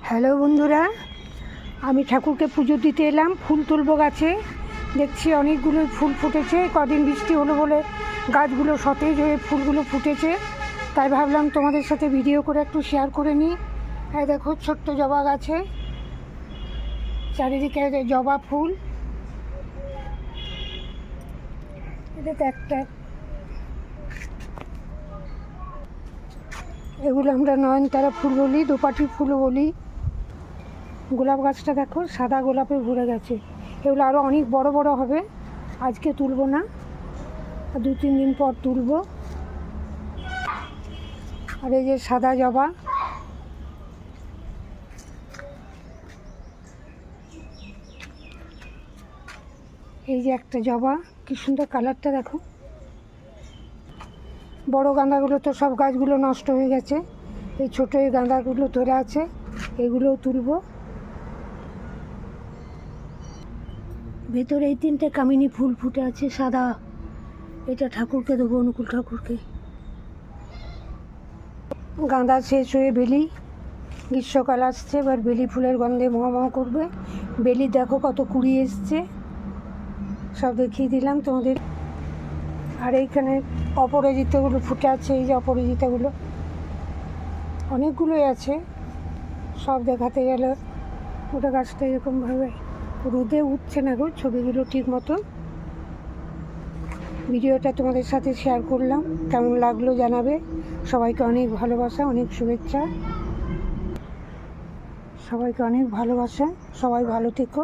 Hello বন্ধুরা, আমি ঠাকুরকে পুজো দিতে এলাম। ফুল তুলব গাছে। দেখছি অনেকগুলো ফুল ফুটেছে। কদিন বৃষ্টি হলো বলে গাছগুলো সতেজ হয়ে ফুলগুলো ফুটেছে। তাই ভাবলাম তোমাদের সাথে ভিডিও করে একটু শেয়ার করে নিই। এই দেখো ছোট্ট জবা গাছে চারিদিকে জবা ফুল। এটা তো একটা, এগুলো আমরা নয়নতারা ফুল বলি, দোপাটি ফুলও বলি। গোলাপ গাছটা দেখো সাদা গোলাপে ভরে গেছে। এগুলো আরও অনেক বড় বড় হবে। আজকে তুলব না, 2-3 দিন পর তুলব। আর এই যে সাদা জবা, এই যে একটা জবা, কি সুন্দর কালারটা দেখো। বড় গাঁদাগুলো তো সব গাছগুলো নষ্ট হয়ে গেছে। এই ছোটো এই গাঁদাগুলো ধরে আছে, এগুলোও তুলব। ভেতরে এই 3টে কামিনী ফুল ফুটে আছে সাদা। এটা ঠাকুরকে দেবো, অনুকূল ঠাকুরকে। গাঁদা শেষ হয়ে বেলি, গ্রীষ্মকাল আসছে, এবার বেলি ফুলের গন্ধে মহা করবে। বেলি দেখো কত কুড়ি এসছে, সব দেখিয়ে দিলাম তোমাদের। আর এইখানে অপরাজিতাগুলো ফুটে আছে, এই যে অপরাজিতাগুলো অনেকগুলোই আছে। সব দেখাতে গেলে ওটা গাছটা এরকমভাবে রোদে উঠছে না গো, ছবিগুলো ঠিক মতো। ভিডিওটা তোমাদের সাথে শেয়ার করলাম, কেমন লাগলো জানাবে। সবাইকে অনেক ভালোবাসা, অনেক শুভেচ্ছা। সবাইকে অনেক ভালোবাসা, সবাই ভালো থেকো।